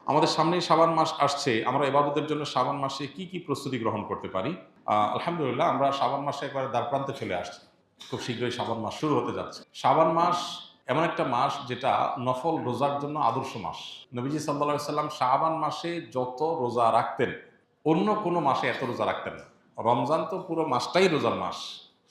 আমাদের সামনেই শাবান মাস আসছে। আমরা ইবাদতের জন্য শাবান মাসে কি, কি প্রস্তুতি গ্রহণ করতে পারি? আলহামদুলিল্লাহ আমরা শাবান মাসে একেবারে দ্বারপ্রান্তে চলে আসছি। খুব শীঘ্রই শাবান মাস শুরু হতে যাচ্ছে। শাবান মাস এমন একটা মাস যেটা নফল রোজার জন্য আদর্শ মাস। নবীজি সাল্লাল্লাহু আলাইহি সাল্লাম শাবান মাসে যত রোজা রাখতেন, অন্য কোনো মাসে এত রোজা রাখতেন না। রমজান তো পুরো মাসটাই রোজার মাস,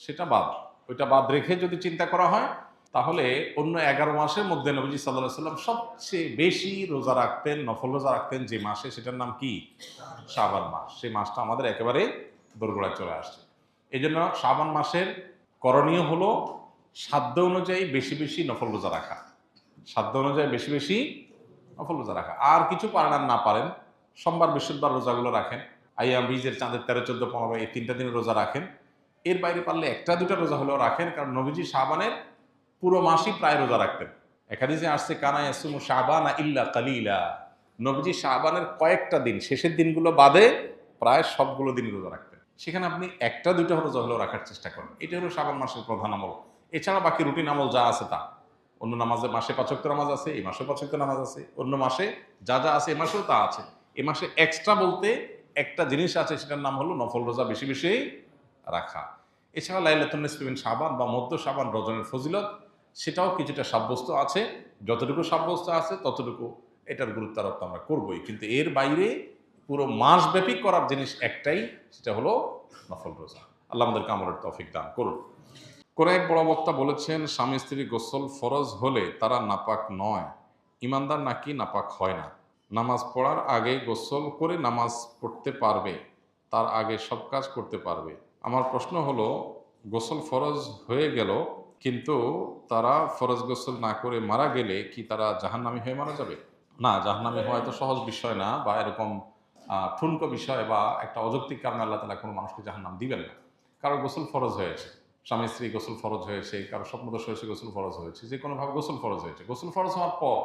সেটা বাদ। ওইটা বাদ রেখে যদি চিন্তা করা হয় তাহলে অন্য ১১ মাসের মধ্যে নবীজি সাল্লাল্লাহু আলাইহি সাল্লাম সবচেয়ে বেশি রোজা রাখতেন, নফল রোজা রাখতেন যে মাসে, সেটার নাম কি? শাবান মাস। সেই মাসটা আমাদের একেবারে দোরগোড়ায় চলে আসছে। এই জন্য শাবান মাসের করণীয় হলো সাধ্য অনুযায়ী বেশি বেশি নফল রোজা রাখা। সাধ্য অনুযায়ী বেশি বেশি নফল রোজা রাখা। আর কিছু পারেন আর না পারেন, সোমবার বৃহস্পতিবার রোজাগুলো রাখেন, আইয়াম বীজের চাঁদের 13, 14, 15 এই 3টা দিনের রোজা রাখেন। এর বাইরে পারলে 1টা 2টা রোজা হলেও রাখেন, কারণ নবীজি শাবানের পুরো মাসই প্রায় রোজা রাখতেন। এক হাদিসে আসছে কানা ইয়াসুমু শাবানা ইল্লা কালিলা। নবীজি শাবানের কয়েকটা দিন, শেষের দিনগুলো বাদে প্রায় সবগুলো দিনই রোজা রাখতেন। সেখানে আপনি 1টা 2টা রোজা হলেও রাখার চেষ্টা করেন। এটা হলো শাবান মাসের প্রধান আমল। এছাড়া বাকি রুটিন আমল যা আছে তা, অন্য নামাজে মাসে 5 ওয়াক্ত নামাজ আছে, এই মাসে 5 ওয়াক্ত নামাজ আছে, অন্য মাসে যা যা আছে এই মাসেও তা আছে। এই মাসে এক্সট্রা বলতে একটা জিনিস আছে, সেটার নাম হলো নফল রোজা বেশি বেশি রাখা। এছাড়া লাইলাতুন নিসফি মিন শাবান বা মধ্য শাবান রজনের ফজিলত, সেটাও কিছুটা সাব্যস্ত আছে। যতটুকু সাব্যস্ত আছে ততটুকু এটার গুরুত্ব আরোপ আমরা করবোই, কিন্তু এর বাইরে পুরো মাসব্যাপী করার জিনিস একটাই, সেটা হলো নফল রোজা। আল্লাহ আমাদেরকে আমলের তৌফিক দান করুন। কোন এক বড় বক্তা বলেছেন, স্বামী স্ত্রী গোসল ফরজ হলে তারা নাপাক নয়, ইমানদার নাকি নাপাক হয় না। নামাজ পড়ার আগে গোসল করে নামাজ পড়তে পারবে, তার আগে সব কাজ করতে পারবে। আমার প্রশ্ন হলো, গোসল ফরজ হয়ে গেল কিন্তু তারা ফরজ গোসল না করে মারা গেলে কি তারা জাহান্নামী হয়ে মারা যাবে? না, জাহান্নামী হওয়া তো সহজ বিষয় না, বা এরকম ঠুনকো বিষয় বা একটা অযৌক্তিক কারণে আল্লাহ তাআলা কোনো মানুষকে জাহান্নাম দিবেন না। কারো গোসল ফরজ হয়েছে, স্বামী স্ত্রী গোসল ফরজ হয়েছে, কারো স্বপ্নদোষ হয়েছে গোসল ফরজ হয়েছে, যে কোনোভাবে গোসল ফরজ হয়েছে। গোসল ফরজ হওয়ার পর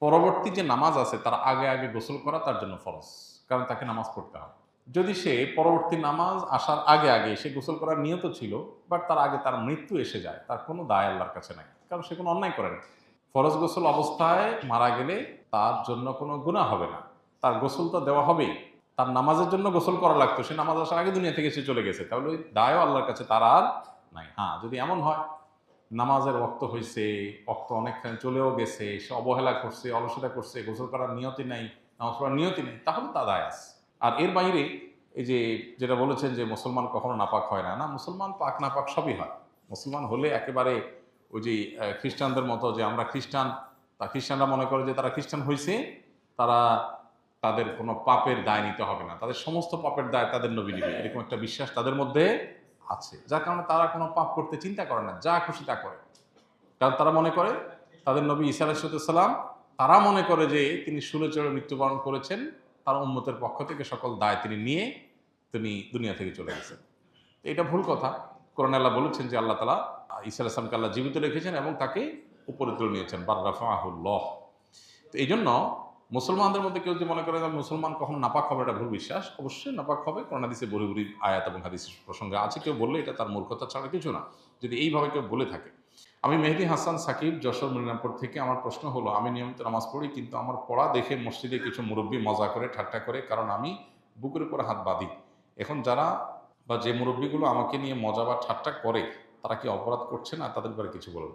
পরবর্তী যে নামাজ আছে তার আগে আগে গোসল করা তার জন্য ফরজ, কারণ তাকে নামাজ পড়তে হবে। যদি সে পরবর্তী নামাজ আসার আগে আগে সে গোসল করার নিয়ত ছিল, বাট তার আগে তার মৃত্যু এসে যায়, তার কোনো দায় আল্লাহর কাছে নাই, কারণ সে কোনো অন্যায় করে না। ফরজ গোসল অবস্থায় মারা গেলে তার জন্য কোনো গুনাহ হবে না, তার গোসল তো দেওয়া হবেই। তার নামাজের জন্য গোসল করা লাগতো, সে নামাজ আসার আগে দুনিয়া থেকে সে চলে গেছে, তাহলে ওই দায়ও আল্লাহর কাছে তার আর নাই। হ্যাঁ, যদি এমন হয় নামাজের ওয়াক্ত হয়েছে, ওয়াক্ত অনেকখানি চলেও গেছে, সে অবহেলা করছে, অলসতা করছে, গোসল করার নিয়তি নাই, নামাজ পড়ার নিয়তি নেই, তাহলে তা দায় আছে। আর এর বাইরে এই যে যেটা বলেছেন যে মুসলমান কখনো নাপাক হয় না, না, মুসলমান পাক নাপাক সবই হয়। মুসলমান হলে একেবারে ওই যে খ্রিস্টানদের মতো যে আমরা খ্রিস্টান, তা খ্রিস্টানরা মনে করে যে তারা খ্রিস্টান হয়েছে, তারা তাদের কোনো পাপের দায় নিতে হবে না, তাদের সমস্ত পাপের দায় তাদের নবী নেবে, এরকম একটা বিশ্বাস তাদের মধ্যে আছে, যার কারণে তারা কোনো পাপ করতে চিন্তা করে না, যা খুশি তা করে। কারণ তারা মনে করে তাদের নবী ঈসা আলাইহিস সালাম, তারা মনে করে যে তিনি শূলে চড়ে মৃত্যুবরণ করেছেন, তার উম্মতের পক্ষ থেকে সকল দায় তিনি নিয়ে তিনি দুনিয়া থেকে চলে গেছেন। এটা ভুল কথা। কোরআনে আল্লাহ বলেছেন যে আল্লাহ তাআলা ঈসা আলাইহিস সালামকে আল্লাহ জীবিত রেখেছেন এবং তাকে উপরে তুলে নিয়েছেন, বার রাফাহুল্লাহ। তো এই জন্য মুসলমানদের মধ্যে কেউ যদি মনে করে যে মুসলমান কখনো নাপাক হবে, এটা ভুল বিশ্বাস। অবশ্যই নাপাক হবে, কোরআন হাদিসে বড়ি বড়ি আয়াত এবং হাদিসের প্রসঙ্গে আছে। কেউ বললে এটা তার মূর্খতা ছাড়া কিছু না, যদি এইভাবে কেউ বলে থাকে। আমি মেহেদী হাসান সাকিব, যশোর মনিরামপুর থেকে। আমার প্রশ্ন হলো, আমি নিয়মিত নামাজ পড়ি, কিন্তু আমার পড়া দেখে মসজিদে কিছু মুরব্বী মজা করে, ঠাট্টা করে, কারণ আমি বুকের উপরে হাত বাঁধি। এখন যারা বা যে মুরব্বীগুলো আমাকে নিয়ে মজা বা ঠাট্টা করে, তারা কি অপরাধ করছে না? তাদের ব্যাপারে কিছু বলুন।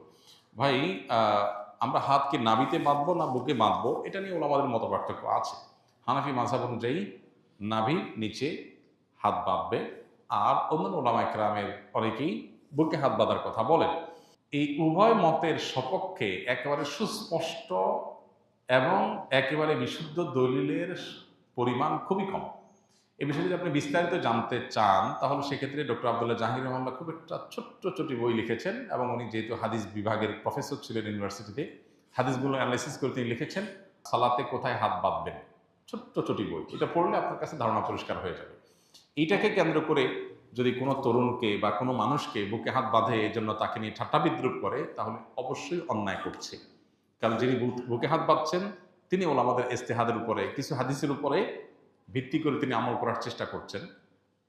ভাই, আমরা হাত কি নাভিতে বাঁধবো না বুকে বাঁধবো, এটা নিয়ে ওলামাদের মত পার্থক্য আছে। হানাফি মাযহাব অনুযায়ী নাভির নিচে হাত বাঁধবে, আর অন্যান্য ওলামা একরামের অনেকেই বুকে হাত বাঁধার কথা বলেন। এই উভয় মতের সপক্ষে একেবারে সুস্পষ্ট এবং একেবারে বিশুদ্ধ দলিলের পরিমাণ খুবই কম। এই বিষয়ে যদি আপনি বিস্তারিত জানতে চান, তাহলে সেক্ষেত্রে ডক্টর আব্দুল্লাহ জাহাঙ্গীর রহমাল্লাহ খুব একটা ছোট্ট ছোটি বই লিখেছেন, এবং উনি যেহেতু হাদিস বিভাগের প্রফেসর ছিলেন ইউনিভার্সিটিতে, হাদিসগুলো অ্যানালাইসিস করে তিনি লিখেছেন সালাতে কোথায় হাত বাঁধবেন, ছোট্ট ছোটি বই। এটা পড়লে আপনার কাছে ধারণা পরিষ্কার হয়ে যাবে। এইটাকে কেন্দ্র করে যদি কোনো তরুণকে বা কোনো মানুষকে বুকে হাত বাঁধে এই জন্য তাকে নিয়ে ঠাট্টা বিদ্রুপ করে, তাহলে অবশ্যই অন্যায় করছে। কারণ যিনি বুকে হাত বাঁধছেন তিনি ওলামাদের ইজতিহাদের উপরে, কিছু হাদিসের উপরে ভিত্তি করে তিনি আমল করার চেষ্টা করছেন।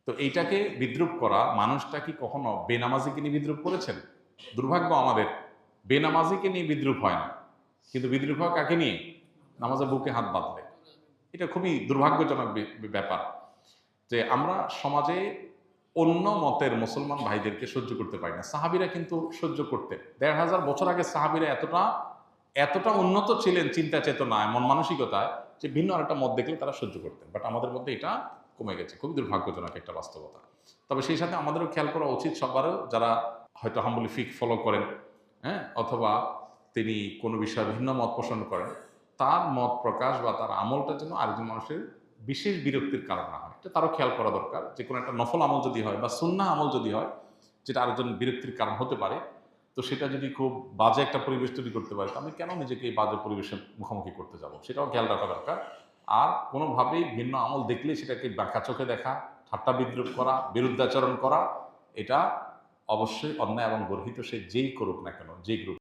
তো এইটাকে বিদ্রুপ করা, মানুষটা কি কখনো বেনামাজিকে নিয়ে বিদ্রুপ করেছেন? দুর্ভাগ্য আমাদের, বেনামাজিকে নিয়ে বিদ্রুপ হয় না, কিন্তু বিদ্রুপ হয় কাকে নিয়ে? নামাজে বুকে হাত বাঁধলে। এটা খুবই দুর্ভাগ্যজনক ব্যাপার যে আমরা সমাজে অন্য মতের মুসলমান ভাইদেরকে সহ্য করতে পারি না। সাহাবীরা কিন্তু সহ্য করতেন। ১৫০০ বছর আগে সাহাবীরা এতটা এতটা উন্নত ছিলেন চিন্তা চেতনায়, মন মানসিকতায়, যে ভিন্ন আরেকটা মত দেখলে তারা সহ্য করতেন। বাট আমাদের মধ্যে এটা কমে গেছে। খুবই দুর্ভাগ্যজনক একটা বাস্তবতা। তবে সেই সাথে আমাদেরও খেয়াল করা উচিত সবারও, যারা হয়তো হাম্বলি ফিক ফলো করেন, হ্যাঁ, অথবা তিনি কোনো বিষয়ে ভিন্ন মত পোষণ করেন, তার মত প্রকাশ বা তার আমলটা যেন আরেকজন মানুষের বিশেষ বিরক্তির কারণ না হয়। এটা তারও খেয়াল করা দরকার। যে কোনো একটা নফল আমল যদি হয় বা সুন্নাহ আমল যদি হয়, যেটা আরেকজন বিরক্তির কারণ হতে পারে, তো সেটা যদি খুব বাজে একটা পরিবেশ তৈরি করতে পারে, তো আমি কেন নিজেকে এই বাজে পরিবেশের মুখোমুখি করতে যাব, সেটাও খেয়াল রাখা দরকার। আর কোনোভাবেই ভিন্ন আমল দেখলে সেটাকে বাঁকা চোখে দেখা, ঠাট্টা বিদ্রুপ করা, বিরুদ্ধাচরণ করা, এটা অবশ্যই অন্যায় এবং গর্হিত, সে যেই করুক না কেন, যে গ্রুপ